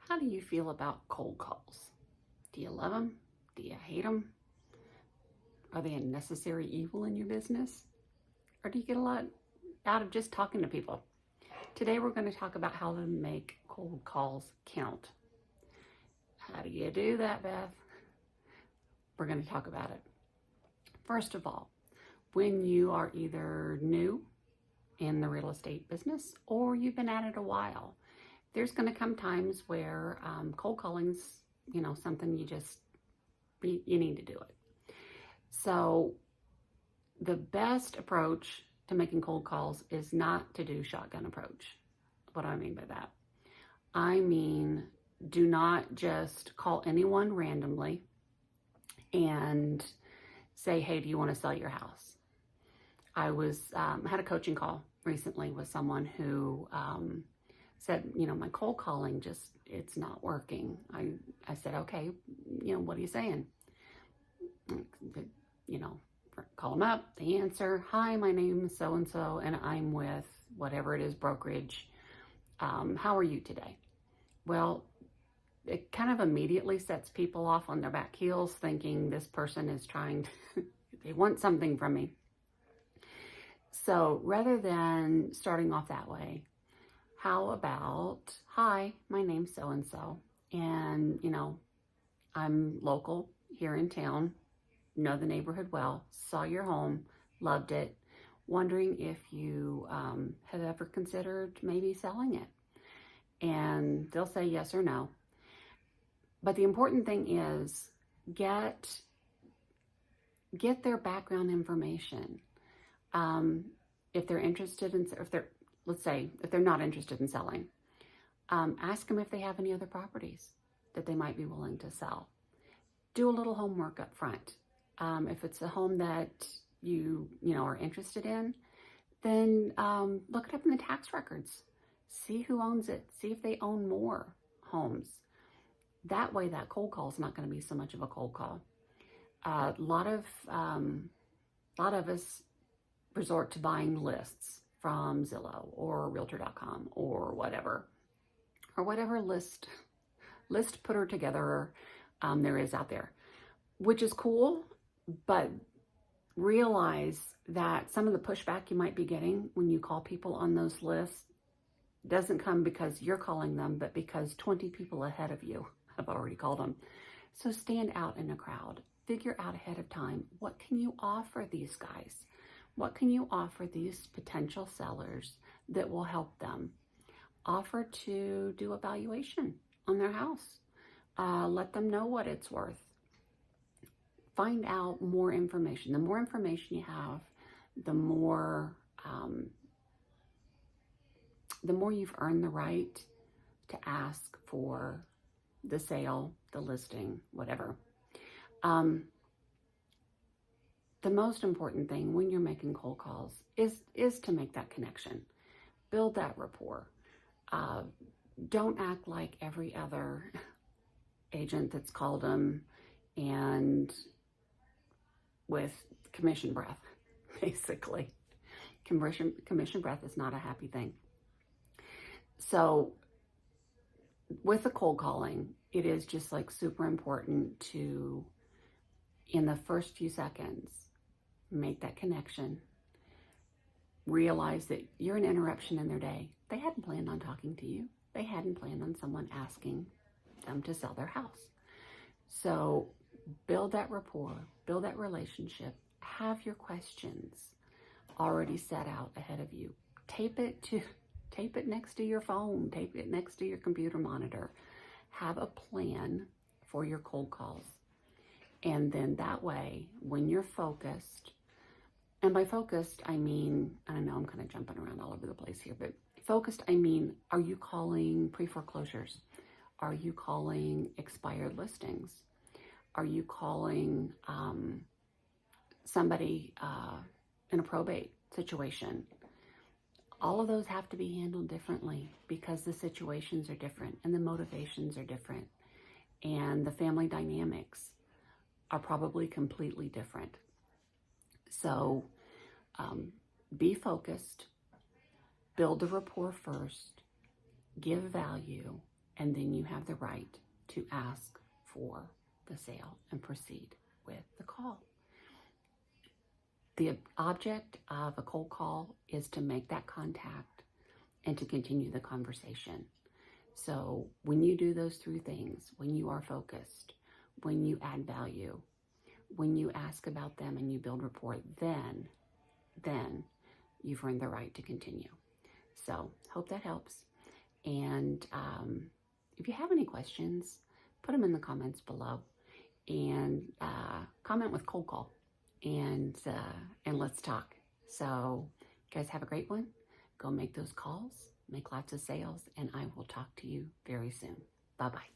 How do you feel about cold calls? Do you love them? Do you hate them? Are they a necessary evil in your business? Or do you get a lot out of just talking to people? Today we're going to talk about how to make cold calls count. How do you do that, Beth? We're going to talk about it. First of all, when you are either new in the real estate business or you've been at it a while, there's going to come times where cold calling's, something you need to do it. So the best approach to making cold calls is not to do shotgun approach. What do I mean by that? I mean, do not just call anyone randomly and say, hey, do you want to sell your house? I had a coaching call recently with someone who said, my cold calling it's not working. I said, okay, what are you saying? Call them up, they answer, hi, my name is so-and-so, and I'm with whatever it is, brokerage. How are you today? Well, it kind of immediately sets people off on their back heels, thinking this person is trying to, they want something from me. So rather than starting off that way, how about, hi, my name's so-and-so, and, I'm local here in town, know the neighborhood well, saw your home, loved it, wondering if you have ever considered maybe selling it. And they'll say yes or no. But the important thing is get their background information. If they're interested in, let's say, if they're not interested in selling, ask them if they have any other properties that they might be willing to sell. Do a little homework up front. If it's a home that you are interested in, then look it up in the tax records. See who owns it. See if they own more homes. That way, that cold call is not going to be so much of a cold call. A lot of us resort to buying lists from Zillow or Realtor.com or whatever list putter together there is out there, which is cool, but realize that some of the pushback you might be getting when you call people on those lists doesn't come because you're calling them, but because 20 people ahead of you have already called them. So stand out in a crowd. Figure out ahead of time, what can you offer these guys? What can you offer these potential sellers that will help them? Offer to do a valuation on their house. Let them know what it's worth. Find out more information. The more information you have, the more you've earned the right to ask for the sale, the listing, whatever. The most important thing when you're making cold calls is to make that connection. Build that rapport. Don't act like every other agent that's called them and with commission breath, basically. Commission breath is not a happy thing. So with the cold calling, it is just like super important to, in the first few seconds, make that connection. Realize that you're an interruption in their day. They hadn't planned on talking to you. They hadn't planned on someone asking them to sell their house. So build that rapport, build that relationship, have your questions already set out ahead of you. Tape it next to your phone, tape it next to your computer monitor. Have a plan for your cold calls. And then that way, when you're focused, and by focused, I mean, I know I'm kind of jumping around all over the place here, but focused, I mean, are you calling pre-foreclosures? Are you calling expired listings? Are you calling somebody in a probate situation? All of those have to be handled differently because the situations are different and the motivations are different and the family dynamics are probably completely different. So be focused, build the rapport first, give value, and then you have the right to ask for the sale and proceed with the call. The object of a cold call is to make that contact and to continue the conversation. So when you do those three things, when you are focused, when you add value, when you ask about them and you build rapport, then you've earned the right to continue. So hope that helps. And if you have any questions, put them in the comments below, and comment with cold call, and let's talk. So you guys have a great one. Go make those calls, make lots of sales, and I will talk to you very soon. Bye-bye.